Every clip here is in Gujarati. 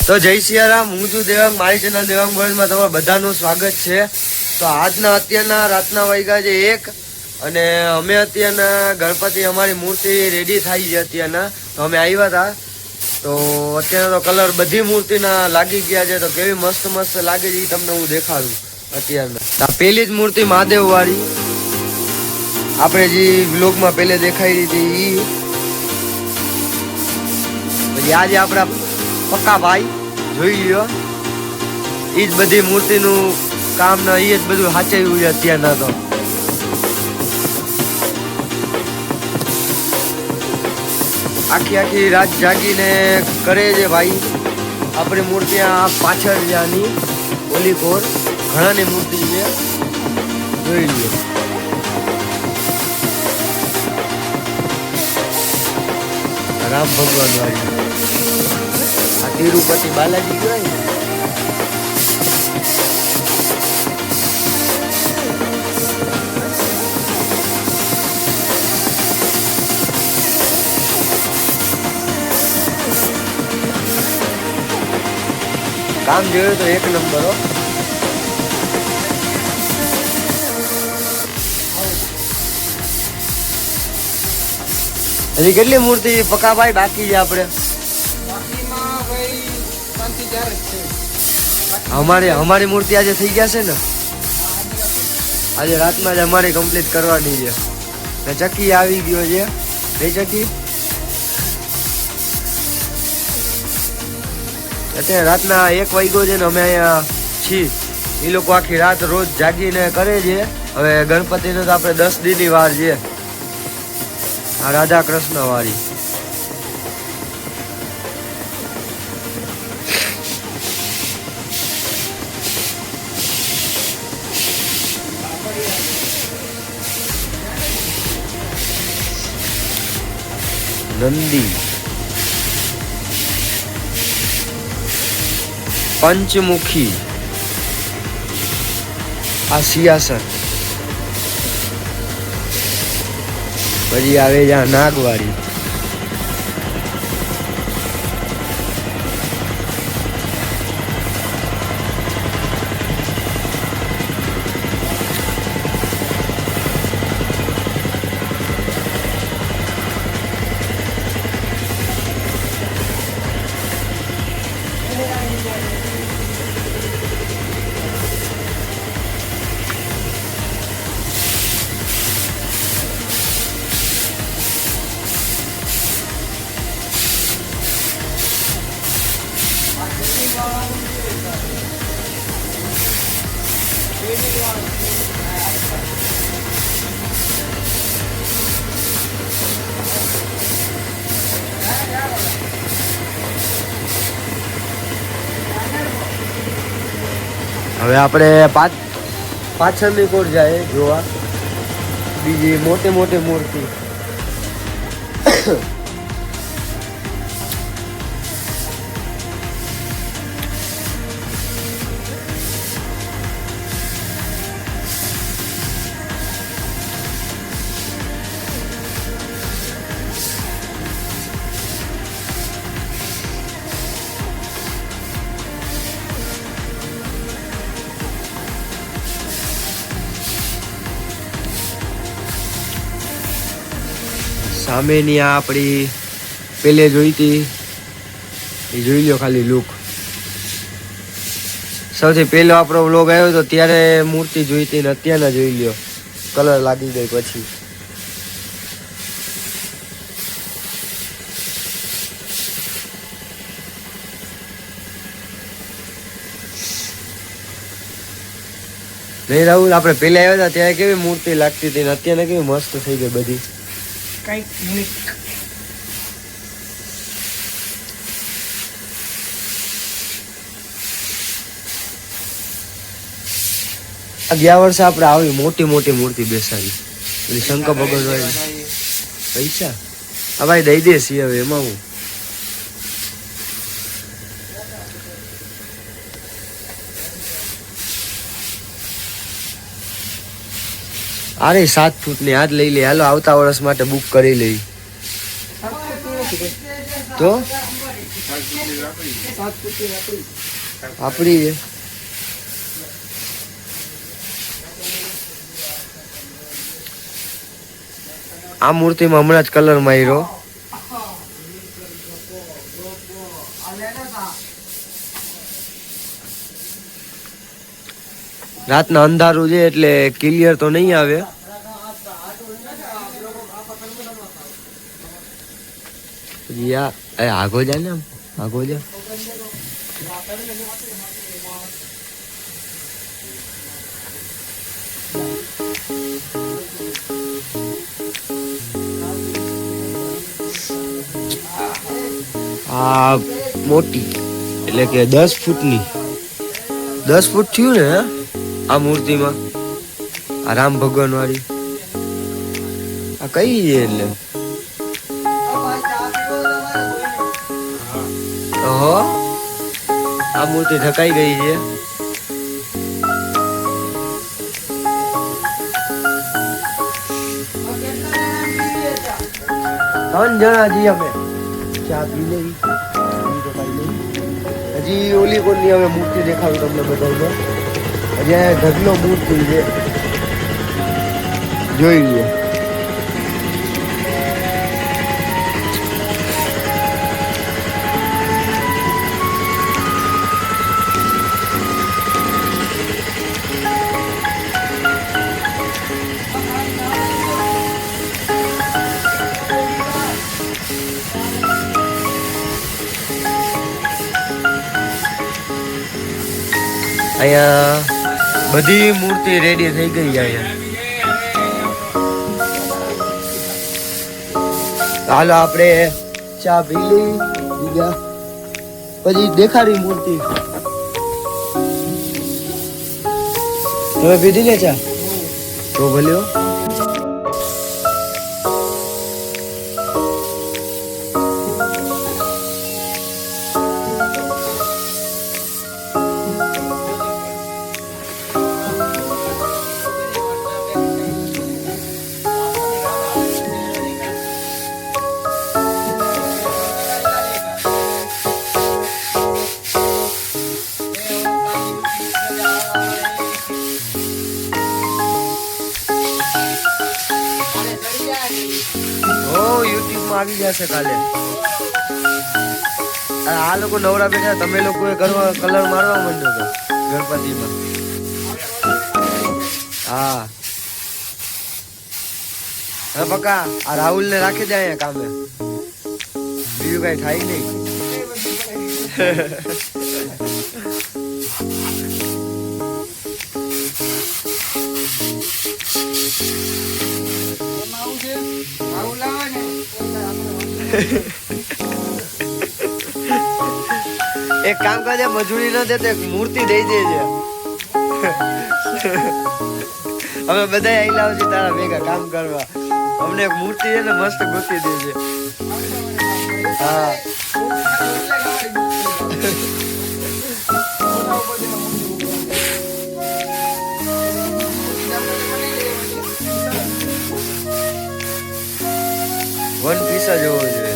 તો જય સિયારામ, હું છું દેવાંગ, મારી ચેનલ દેવાંગ બોયઝમાં તમારું બધાનું સ્વાગત છે। તો આજના અત્યારના રાતના વાગ્યા છે 1 અને અમે અત્યારના ગણપતિ અમારી મૂર્તિ રેડી થઈ છે અત્યારના। તો અમે આવ્યા હતા તો અત્યારના તો કલર બધી મૂર્તિના લાગી ગયા છે। તો કેવી મસ્ત મસ્ત લાગે છે એ તમને હું દેખાડું અત્યારના। પહેલી જ મૂર્તિ મહાદેવ વાળી આપણે જે વ્લોગમાં પહેલે દેખાઈ હતી એ, પછી આજે આપણા પક્કા ભાઈ જોઈ લ્યો, એ જ બધી મૂર્તિનું કામ ને એ જ બધું સાચવ્યું છે અત્યારના। તો આખી રાત જાગીને કરે છે ભાઈ। આપણી મૂર્તિ આ પાછળ જ્યાંની ઓલી કોર ઘણાની મૂર્તિ છે, જોઈ લ્યો। રામ ભગવાન વાળી આ તિરુપતિ બાલાજી કહેવાય ને। કામ જોયું તો 1 નંબર હો। હજી કેટલી મૂર્તિ પકાભાઈ બાકી છે આપણે? અમારી મૂર્તિ આજે થઈ ગયા છે ને, આજે રાતમાં જ અમારી કમ્પ્લીટ કરવાની છે ને। ચક્કી આવી ગયો છે, નહીં ચક્કી? અત્યારે રાતના 1 વાગ્યો છે ને અમે અહીંયા છીએ। એ લોકો આખી રાત રોજ જાગીને કરે છે। હવે ગણપતિને તો આપણે 10 દીની વાર છે, આ રાધા કૃષ્ણ વાળી। નંદી, પંચમુખી, આ સિંહાસન, પછી આવે છે આ નાગવાળી। હવે આપણે પાછળની કોર જાય જોવા બીજી મોટી મોટી મૂર્તિ। સામેની આ આપણી પેલે જોઈતી એ જોઈ લો ખાલી લુક। સૌથી પહેલો આપણો વ્લોગ આવ્યો તો ત્યારે મૂર્તિ જોઈતી ને અત્યારના જોઈ લ્યો કલર લાગી ગઈ પછી। નહીં રાહુલ, આપણે પહેલા આવ્યા હતા ત્યારે કેવી મૂર્તિ લાગતી હતી ને અત્યારે કેવી મસ્ત થઈ ગઈ બધી। કઈક યુનિક। 11 વર્ષે આપણે આવી મોટી મોટી મૂર્તિ બેસાડી, એટલે શંકર ભગવાન વાળી। પૈસા આ ભાઈ દઈ દેસી, હવે એમાં હું अरे 7 फूटनी आज लई ले हालो आवता वर्ष माटे बुक करी लई तो આપડી છે. આ મૂર્તિમાં હમણાં જ કલર માર્યો. રાતના અંધારું છે એટલે ક્લિયર તો નહીં આવે. આગો જા ને, આગો જા. આ મોટી એટલે કે 10 ફૂટની, 10 ફૂટ થયું ને આ મૂર્તિમાં. આ રામ ભગવાન વાળી આ કઈ છે એટલે આ મૂર્તિ ઢકાઈ ગઈ છે. 3 જણા છીએ અમે. ચા પી લઈ, હજી ઓલી કોની હવે મૂર્તિ દેખાડું તમને બધાને. હજી ઢગલો મૂર્તિ છે, જોઈ લો. અહીંયા બધી મૂર્તિ રેડી થઈ ગઈ છે. અહીંયા હાલો આપણે ચા પી લઈ, બીજા પછી દેખાડી મૂર્તિ. તમે પીધી ને ચા? તો ભલે. આવી જશે કાલે. આ લોકો નવરા બેઠા, તમે લોકો કરવા કલર મારવા માંડ્યો તો ગણપતિમાં. હા હા પક્કા. આ રાહુલ ને રાખી દે અહીંયા કામે, બીજું કઈ થાય નહીં. એક કામ કરજે, મજૂરી ન દે તો એક મૂર્તિ દઈ દેજે. અમે બધા આવી લાવ છે તારા ભેગા કામ કરવા. અમને એક મૂર્તિ છે ને મસ્ત ગોતી દેજે. હા વન પીસ જ હોવો જોઈએ.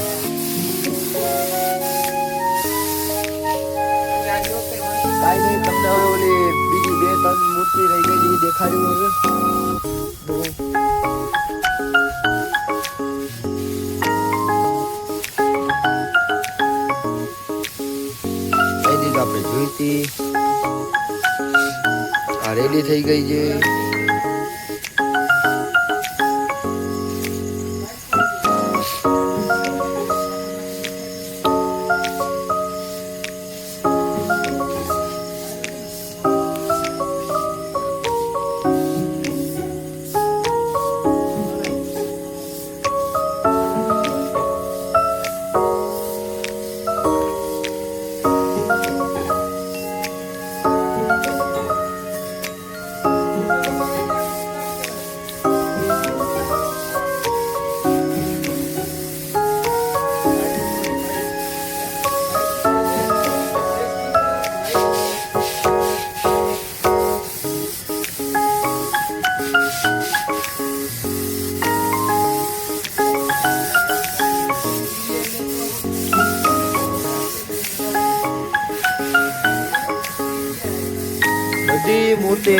કાંઈ નહીં, તમને હવે ઓલી બીજી 2-3 મૂર્તિ રહી ગઈ દેખાડ્યું હવે. આપણે જોઈતી આ રેડી થઈ ગઈ છે. મૂર્તિ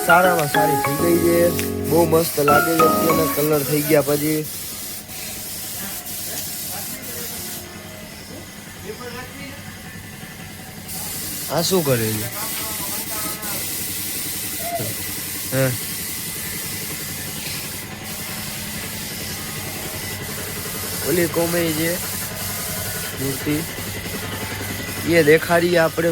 સારામાં સારી થઈ ગઈ છે, બહુ મસ્ત લાગે છે. અત્યારના કલર થઈ ગયા પછી આ શું કરે છે? હા ઓલી કોમે છે મૂર્તિ ये देखाड़ी આપણે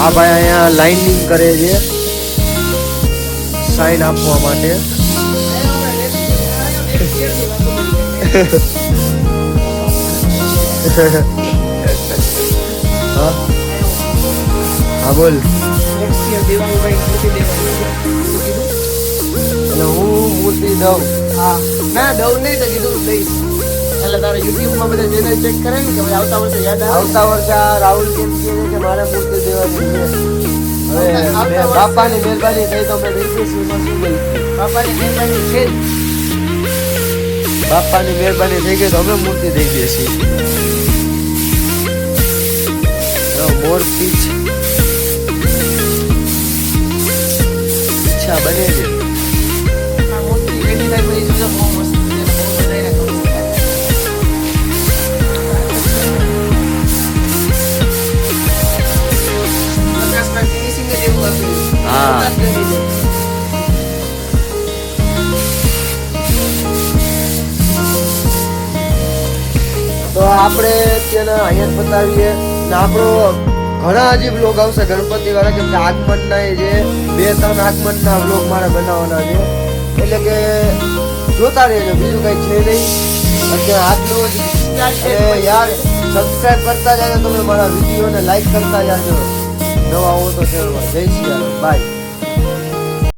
આ ભાઈ અહીંયા લાઇનિંગ કરે છે સાઈન આપવા માટે. હા બોલ. એટલે હું મૂર્તિ દઉં? હા ના દઉં નહીં તો કીધું દઈશ. એટલે તારે યુટ્યુબમાં બધા ચેનલ ચેક કરે ને કે ભાઈ આવતા વર્ષે યાદ આવે. આવતા વર્ષે આ રાહુલ કેમ કહે છે કે મારે મૂર્તિ દેવાની છે. હવે મેં બાપાની મહેરબાની થઈ તો મેં વિદેશીમાં શું ગઈ? બાપાની મહેરબાની છે જ. બાપાની મહેરબાની થઈ ગઈ તો અમે મૂર્તિ દઈ દઈએ છીએ. મોર પીછ ઈચ્છા બને છે. આ મૂર્તિ રેડી થાય પછી જો બહુ મસ્ત છે. બહુ બધાને ગમશે. પ્રકાશમાં ફિનિશિંગ જ એવું હતું. હા. તો આપણે અત્યારે અહીંયા જ બતાવીએ ને આપણો ઘણા હજી બ્લોગ આવશે ગણપતિ વાળા, કેમ કે આગમનના એ જે 2-3 આગમનના બ્લોગ મારે બનાવવાના છે, એટલે કે જોતા રહેજો, બીજું કઈ છે નહીં. અત્યારે આટલું જ. યાર સબસ્ક્રાઇબ કરતા જાજો, તમે મારા વિડીયોને લાઈક કરતા જાજો. નવા હો તો ચેનલમાં. જય શ્રી રામ, બાય.